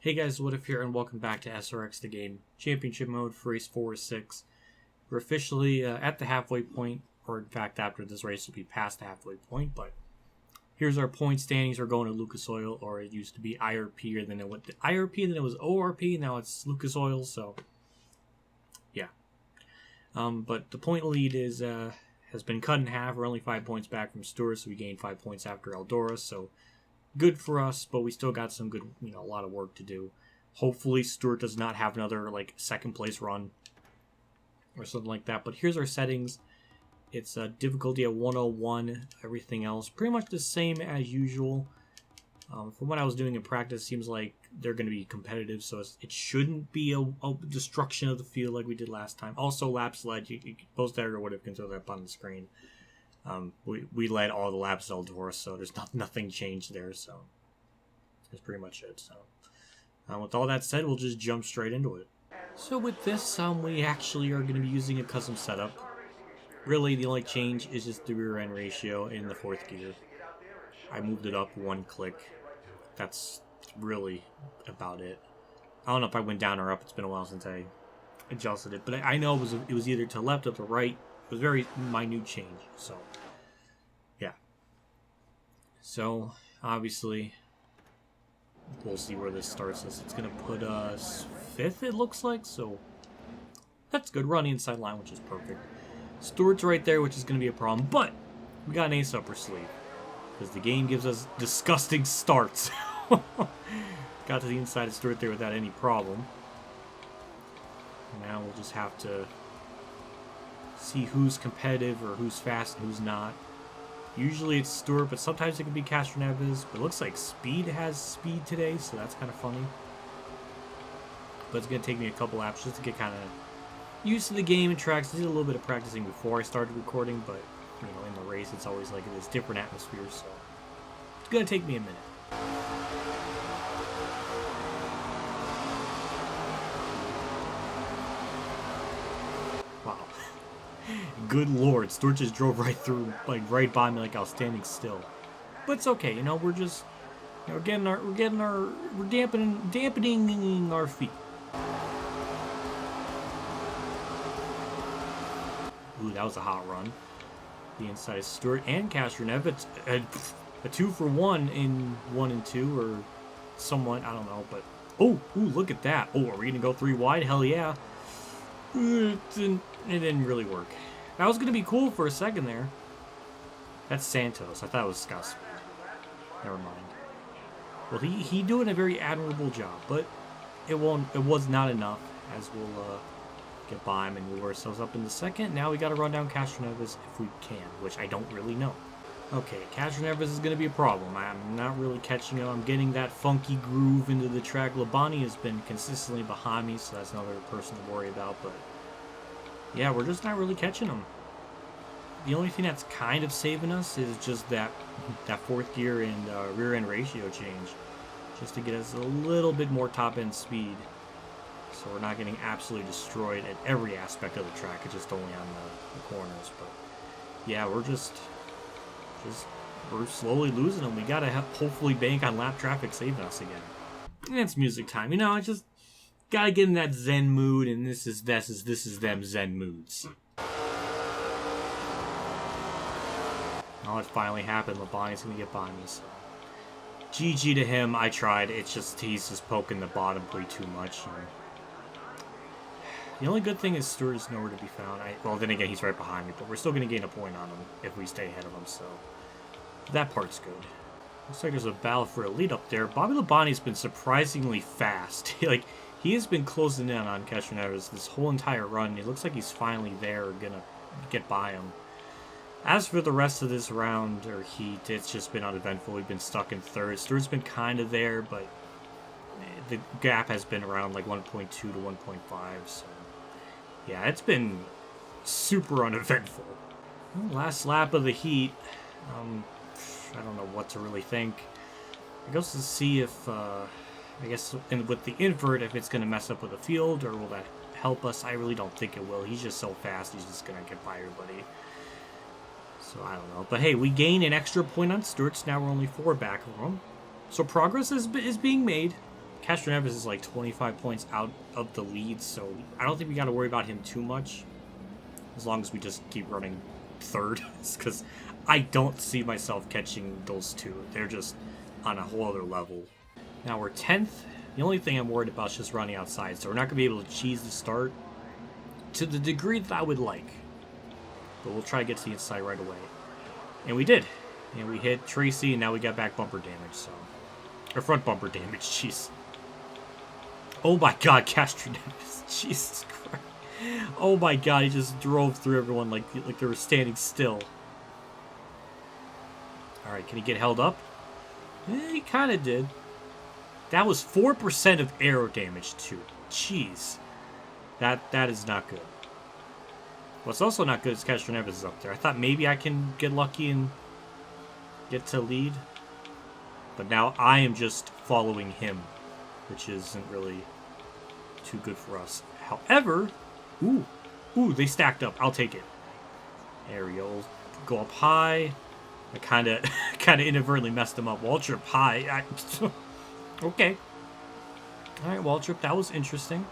Hey guys, What If here, and welcome back to SRX the game. Championship mode for race 4 or 6. We're officially at the halfway point, or in fact after this race will be past the halfway point, but here's our point standings. We're going to Lucas Oil, or it used to be IRP, or then it went to IRP, then it was ORP, now it's Lucas Oil, so yeah. But the point lead is has been cut in half. We're only 5 points back from Stewart, so we gained 5 points after Eldora, so good for us, but we still got some good, a lot of work to do. Hopefully Stewart does not have another, second place run or something like that. But here's our settings. It's difficulty at 101. Everything else pretty much the same as usual. From what I was doing in practice, seems like they're going to be competitive, so it shouldn't be a destruction of the field like we did last time. Also, lap sled, you post that or whatever, can throw that up on the screen. We led all the laps at Eldora, so there's nothing changed there, so that's pretty much it. So with all that said, we'll just jump straight into it. So with this, we actually are going to be using a custom setup. Really, the only change is just the rear end ratio in the 4th gear. I moved it up 1 click. That's really about it. I don't know if I went down or up. It's been a while since I adjusted it, but I know it was either to the left or the right. It was very minute change, so yeah. So obviously, we'll see where this starts us. It's gonna put us 5th, it looks like, so that's good. Running inside line, which is perfect. Stewart's right there, which is gonna be a problem, but we got an ace up our sleeve because the game gives us disgusting starts. Got to the inside of Stewart there without any problem. Now we'll just have to see who's competitive or who's fast and who's not. Usually it's Stewart, but sometimes it can be Castroneves. But it looks like Speed has speed today, so that's kind of funny. But it's going to take me a couple laps just to get kind of used to the game and tracks. I did a little bit of practicing before I started recording, but in the race it's always like this different atmosphere, so it's going to take me a minute. Good lord, Stewart just drove right through, right by me, like I was standing still. But it's okay, we're just, we're dampening our feet. Ooh, that was a hot run. The inside is Stewart and Castroneves. A 2-for-1 in 1 and 2, or somewhat, I don't know, but ooh, look at that. Oh, are we gonna go 3 wide? Hell yeah. It didn't really work. That was going to be cool for a second there. That's Santos. I thought it was Scott Speed. Never mind. Well, he doing a very admirable job, but it was not enough, as we'll get by him and move ourselves up in the second. Now we got to run down Castroneves if we can, which I don't really know. Okay, Castroneves is going to be a problem. I'm not really catching him. I'm getting that funky groove into the track. Labani has been consistently behind me, so that's another person to worry about, but yeah, we're just not really catching them. The only thing that's kind of saving us is just that 4th gear and rear end ratio change, just to get us a little bit more top end speed, so we're not getting absolutely destroyed at every aspect of the track. It's just only on the corners. But yeah, we're we're slowly losing them. We gotta hopefully bank on lap traffic saving us again. And it's music time. I just gotta get in that zen mood, and this is them zen moods. Oh, it finally happened. Labani's gonna get by me, so GG to him. I tried. It's just he's just poking the bottom way too much. The only good thing is Stewart is nowhere to be found. Well, then again, he's right behind me, but we're still gonna gain a point on him if we stay ahead of him, so that part's good. Looks like there's a battle for a lead up there. Bobby Labani's been surprisingly fast. He has been closing in on Castroneves this whole entire run. It looks like he's finally there, gonna get by him. As for the rest of this round, or heat, it's just been uneventful. We've been stuck in 3rd. Stewart's been kind of there, but the gap has been around 1.2 to 1.5, so yeah, it's been super uneventful. Last lap of the heat. I don't know what to really think. I guess to see if I guess with the invert, if it's going to mess up with the field, or will that help us? I really don't think it will. He's just so fast, he's just going to get by everybody. So I don't know. But hey, we gain an extra point on Stewart's. Now we're only 4 back from him. So progress is being made. Castroneves is like 25 points out of the lead, so I don't think we got to worry about him too much. As long as we just keep running third, because I don't see myself catching those two. They're just on a whole other level. Now we're 10th. The only thing I'm worried about is just running outside, so we're not going to be able to cheese the start to the degree that I would like. But we'll try to get to the inside right away. And we did. And we hit Tracy, and now we got back bumper damage, so... Or front bumper damage, jeez. Oh my god, Castroneves. Jesus Christ. Oh my god, he just drove through everyone like they were standing still. Alright, can he get held up? Eh, he kind of did. That was 4% of aero damage, too. Jeez. That is not good. What's also not good is Castroneves is up there. I thought maybe I can get lucky and get to lead. But now I am just following him, which isn't really too good for us. However, ooh, they stacked up. I'll take it. There we go. Go up high. I kind of inadvertently messed him up. Wall trip high. Okay. All right, wall trip. That was interesting.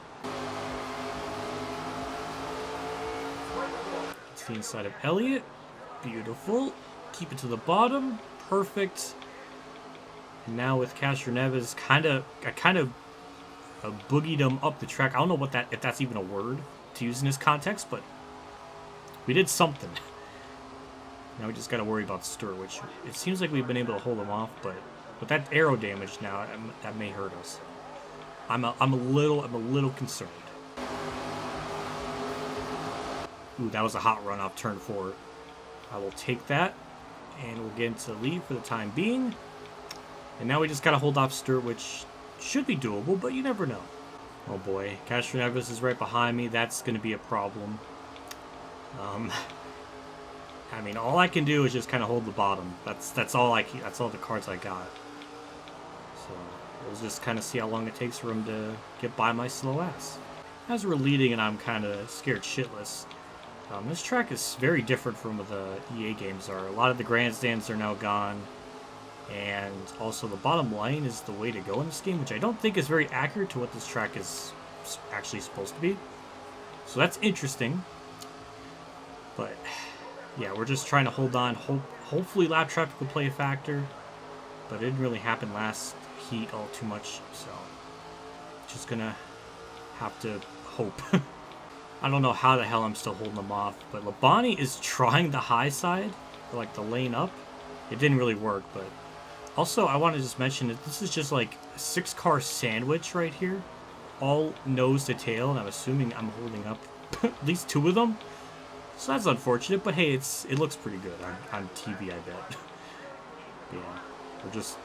It's the inside of Elliott. Beautiful. Keep it to the bottom. Perfect. And now with Castroneves, I kind of boogied him up the track. I don't know if that's even a word to use in this context, but we did something. Now we just got to worry about Stewart, which it seems like we've been able to hold him off, but with that aero damage now, that may hurt us. I'm a little concerned. Ooh, that was a hot run off turn 4. I will take that, and we'll get into the lead for the time being. And now we just gotta hold off Stewart, which should be doable, but you never know. Oh boy, Castroneves is right behind me. That's gonna be a problem. I mean, all I can do is just kind of hold the bottom. That's all the cards I got. So we'll just kind of see how long it takes for him to get by my slow ass. As we're leading and I'm kind of scared shitless. This track is very different from what the EA games are. A lot of the grandstands are now gone. And also the bottom line is the way to go in this game, which I don't think is very accurate to what this track is actually supposed to be. So that's interesting. But yeah, we're just trying to hold on. Hopefully lap traffic will play a factor. But it didn't really happen last heat all too much. So just gonna have to hope. I don't know how the hell I'm still holding them off. But Labani is trying the high side, or like the lane up. It didn't really work, but... Also, I want to just mention that this is just like a 6-car sandwich right here. All nose to tail, and I'm assuming I'm holding up at least 2 of them. So that's unfortunate, but hey, it looks pretty good on TV, I bet. Yeah, we're just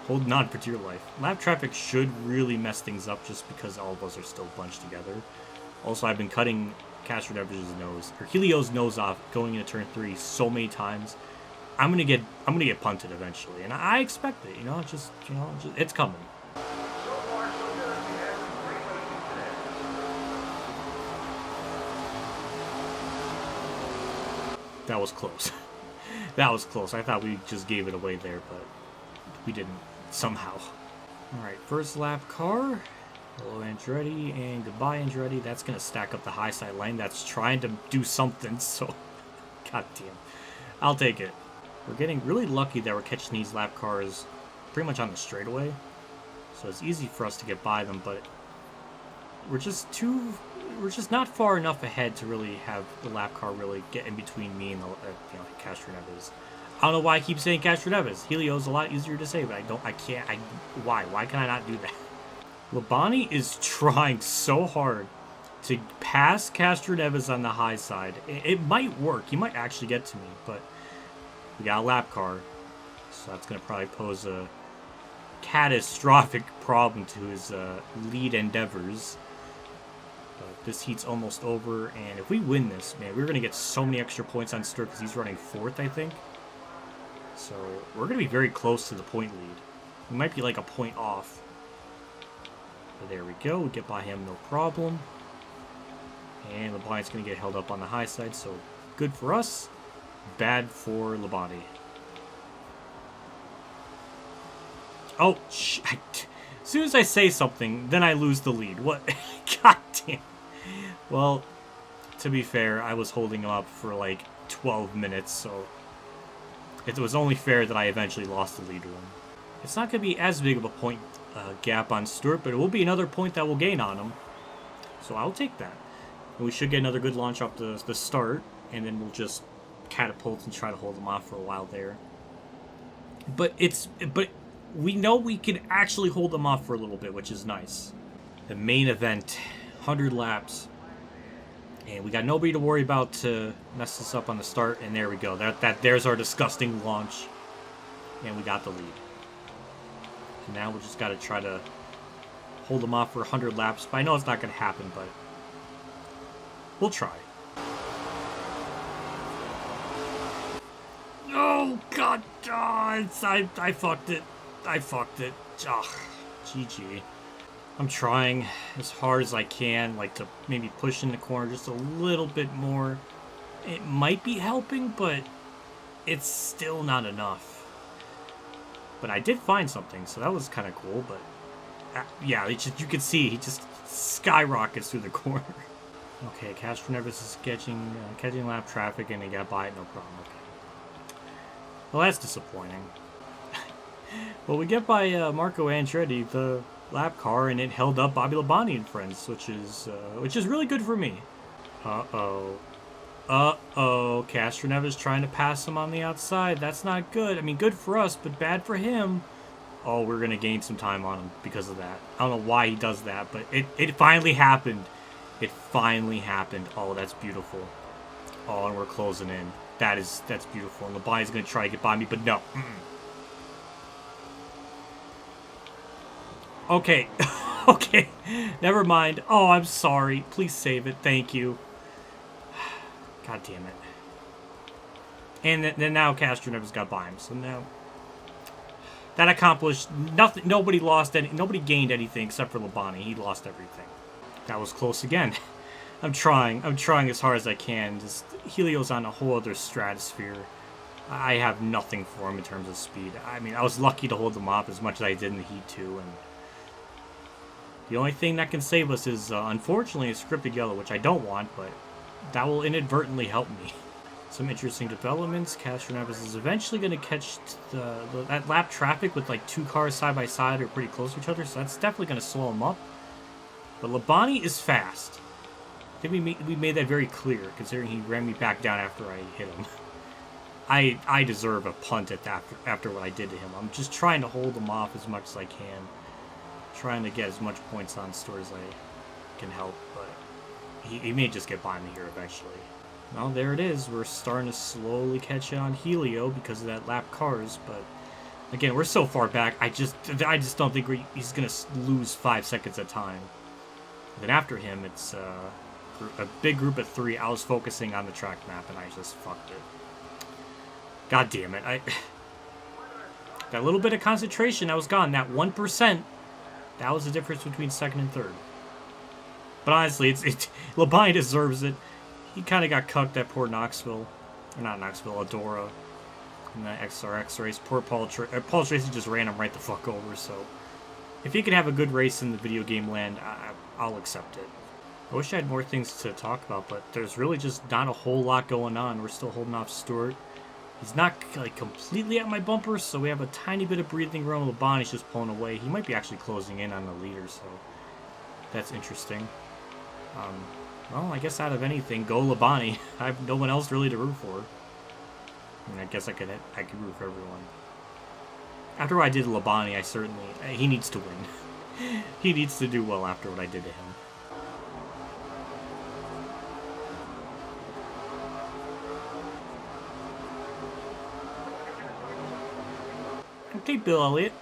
holding on for dear life. Lap traffic should really mess things up just because all of us are still bunched together. Also, I've been cutting Castroneves' nose, or Helio's nose off going into turn 3 so many times. I'm gonna get punted eventually, and I expect it. It's coming. That was close. That was close. I thought we just gave it away there, but we didn't somehow. All right, first lap car. Hello, Andretti, and goodbye, Andretti. That's gonna stack up the high side lane. That's trying to do something. So, goddamn, I'll take it. We're getting really lucky that we're catching these lap cars pretty much on the straightaway. So it's easy for us to get by them, but we're just not far enough ahead to really have the lap car really get in between me and the Castroneves. I don't know why I keep saying Castroneves. Helio's a lot easier to say, but why can I not do that? Labani is trying so hard to pass Castroneves on the high side. It might work. He might actually get to me, but we got a lap car, so that's going to probably pose a catastrophic problem to his lead endeavors. But this heat's almost over, and if we win this, man, we're going to get so many extra points on Stewart because he's running 4th, I think. So we're going to be very close to the point lead. We might be like a point off. But there we go. We get by him, no problem. And Labani's going to get held up on the high side, so good for us. Bad for Labani. Oh, As soon as I say something, then I lose the lead. What? God damn. Well, to be fair, I was holding him up for like 12 minutes, so it was only fair that I eventually lost the lead to him. It's not going to be as big of a point gap on Stewart, but it will be another point that we'll gain on him. So I'll take that. And we should get another good launch off the start, and then we'll just catapult and try to hold him off for a while there. But we know we can actually hold them off for a little bit, which is nice. The main event, 100 laps. And we got nobody to worry about to mess us up on the start, and there we go. There's our disgusting launch. And we got the lead. And now we just got to try to hold them off for 100 laps. But I know it's not going to happen, but we'll try. Oh, God. I fucked it. I fucked it. Ugh. GG. I'm trying as hard as I can, like, to maybe push in the corner just a little bit more. It might be helping, but it's still not enough. But I did find something, so that was kind of cool, but yeah, you can see he just skyrockets through the corner. Okay, Castroneves is catching lap traffic, and he got by it, no problem. Okay. Well, that's disappointing. Well, we get by Marco Andretti, the lap car, and it held up Bobby Labonte and friends, which is really good for me. Uh-oh. Castroneves trying to pass him on the outside. That's not good. I mean, good for us, but bad for him. Oh, we're going to gain some time on him because of that. I don't know why he does that, but it finally happened. It finally happened. Oh, that's beautiful. Oh, and we're closing in. That's beautiful. And Labonte's going to try to get by me, but no. Okay. Okay. Never mind. Oh, I'm sorry. Please save it. Thank you. God damn it. And then now Castroneves got by him. So now that accomplished nothing. Nobody gained anything except for Labonte. He lost everything. That was close again. I'm trying as hard as I can. Just Helio's on a whole other stratosphere. I have nothing for him in terms of speed. I mean, I was lucky to hold them off as much as I did in the Heat 2, and the only thing that can save us is, unfortunately, a scripted yellow, which I don't want, but that will inadvertently help me. Some interesting developments. Castroneves is eventually going to catch that lap traffic with like 2 cars side by side or pretty close to each other, so that's definitely going to slow him up. But Labonte is fast. I think we made that very clear, considering he ran me back down after I hit him. I deserve a punt after what I did to him. I'm just trying to hold him off as much as I can. Trying to get as much points on store as I can help, but he may just get by me here eventually. Well, there it is. We're starting to slowly catch on Helio because of that lap cars, but again, we're so far back, I just don't think he's going to lose 5 seconds at a time. And then after him, it's a big group of 3. I was focusing on the track map, and I just fucked it. God damn it. That little bit of concentration that was gone, that 1%, that was the difference between second and third. But honestly, Labonte deserves it. He kind of got cucked at poor Knoxville. Or not Knoxville, Adora. In that SRX race. Poor Paul Tracy just ran him right the fuck over, so if he could have a good race in the video game land, I'll accept it. I wish I had more things to talk about, but there's really just not a whole lot going on. We're still holding off Stewart. He's not like completely at my bumper, so we have a tiny bit of breathing room. Labonte's just pulling away. He might be actually closing in on the leader, so that's interesting. Well, I guess out of anything, go Labonte. I have no one else really to root for. I mean, I guess I could root for everyone. After what I did to Labonte, he needs to win. He needs to do well after what I did to him. Okay, Bill Elliott.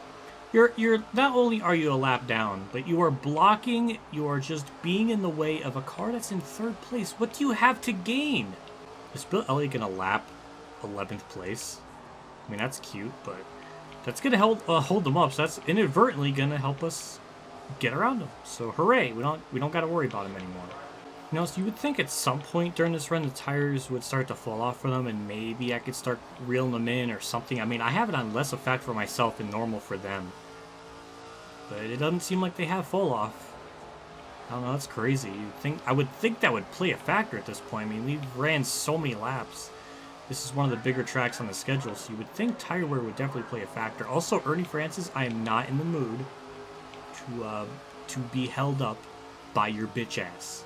You're not only are you a lap down, but you are blocking, you are just being in the way of a car that's in 3rd place. What do you have to gain? Is Bill Elliott gonna lap 11th place? I mean, that's cute, but that's gonna hold them up, so that's inadvertently gonna help us get around them. So hooray, we don't gotta worry about him anymore. You know, so you would think at some point during this run the tires would start to fall off for them, and maybe I could start reeling them in or something. I mean, I have it on less effect for myself than normal for them. but it doesn't seem like they have fall off. I don't know, that's crazy. I would think that would play a factor at this point. I mean, we've ran so many laps. This is one of the bigger tracks on the schedule, so you would think tire wear would definitely play a factor. Also, Ernie Francis, I am not in the mood to be held up by your bitch ass.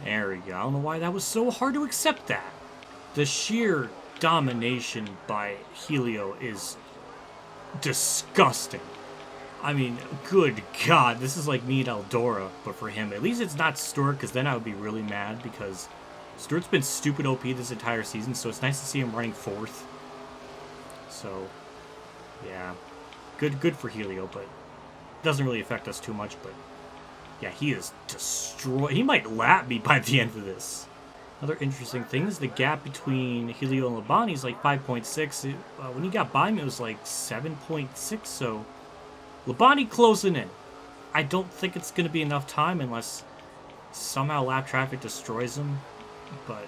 There we go. I don't know why that was so hard to accept that. The sheer domination by Helio is disgusting. I mean, good God, this is like me and Eldora, but for him. At least it's not Stewart, because then I would be really mad, because Stewart's been stupid OP this entire season, so it's nice to see him running 4th. So, yeah. Good for Helio, but it doesn't really affect us too much, but yeah, he is destroyed. He might lap me by the end of this. Another interesting thing is the gap between Helio and Labani is like 5.6. When he got by me, it was like 7.6, so Labani closing in. I don't think it's going to be enough time unless somehow lap traffic destroys him, but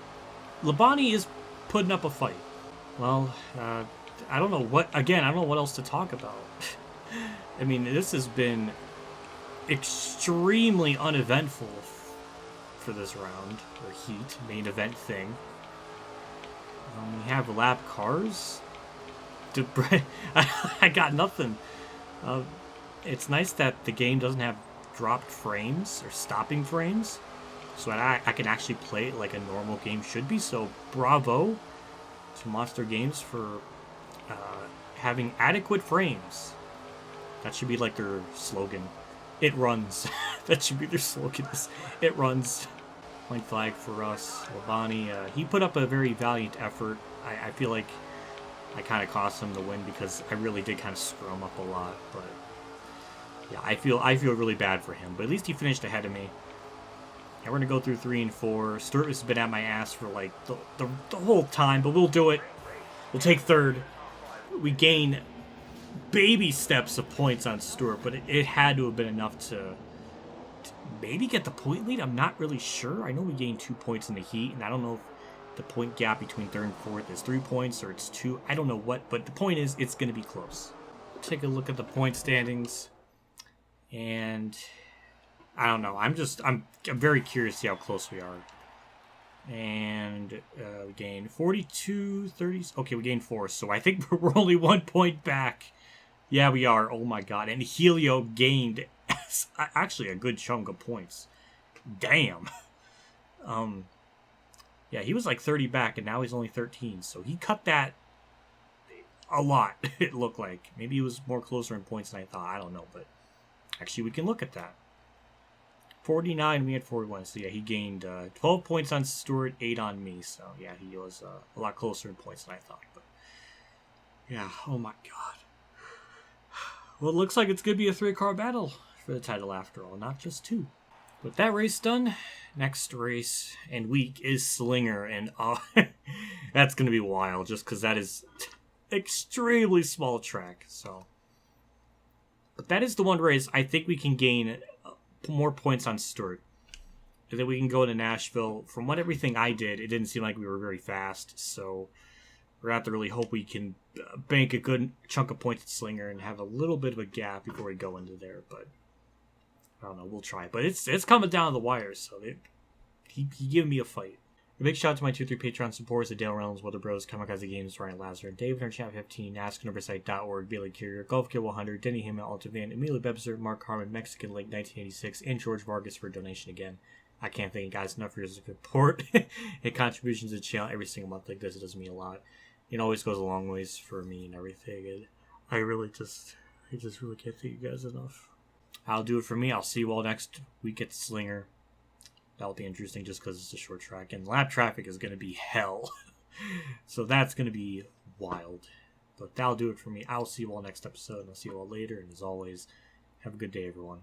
Labani is putting up a fight. Well, I don't know what else to talk about. I mean, this has been extremely uneventful for this round, or heat, main event thing. We have lap cars. I got nothing. It's nice that the game doesn't have dropped frames or stopping frames, so I can actually play it like a normal game should be. So bravo to Monster Games for having adequate frames. That should be like their slogan. It runs. That should be their slogan. It runs. Point flag for us. Labani, he put up a very valiant effort. I feel like I kind of cost him the win because I really did kind of screw him up a lot. But yeah, I feel really bad for him. But at least he finished ahead of me. And we're gonna go through 3 and 4. Stewart has been at my ass for like the whole time, but we'll do it. We'll take 3rd. We gain baby steps of points on Stewart, but it had to have been enough to maybe get the point lead. I'm not really sure. I know we gained 2 points in the heat, and I don't know if the point gap between 3rd and 4th is 3 points or it's 2. I don't know what, but the point is it's going to be close. Take a look at the point standings, and I don't know. I'm very curious to see how close we are. And we gained 42, 30. Okay, we gained 4, so I think we're only 1 point back. Yeah, we are. Oh my God. And Helio gained actually a good chunk of points. Damn. Yeah, he was like 30 back, and now he's only 13. So he cut that a lot, it looked like. Maybe he was more closer in points than I thought. I don't know, but actually we can look at that. 49, we had 41. So yeah, he gained 12 points on Stewart, 8 on me. So yeah, he was a lot closer in points than I thought. But yeah, oh my God. Well, it looks like it's going to be a 3-car battle for the title after all, not just 2. With that race done, next race and week is Slinger, and that's going to be wild just because that is extremely small track. So, but that is the one race I think we can gain more points on Stewart. And then we can go to Nashville. From everything I did, it didn't seem like we were very fast, so we're going to have to really hope we can bank a good chunk of points at Slinger and have a little bit of a gap before we go into there. But I don't know, we'll try. But it's coming down to the wire, so he gave me a fight. A big shout out to my 2-3 Patreon supporters: the Dale Reynolds, Weather Bros, Kamikazegames, Ronnie Lazzarine, David, Channel 15, NASCARNumbersite.org, Bailey Carrier, GolfKid100, DennyHamlinUltimateFan, EmilioBebzer, Mark Harman, Mexican Lake 1986, and George Vargas for a donation again. I can't thank you guys enough for your support and contributions to the channel every single month like this. It does mean a lot. It always goes a long ways for me and everything. And I just really can't thank you guys enough. I'll do it for me. I'll see you all next week at Slinger. That'll be interesting just because it's a short track. And lap traffic is going to be hell. So that's going to be wild. But that'll do it for me. I'll see you all next episode. And I'll see you all later. And as always, have a good day, everyone.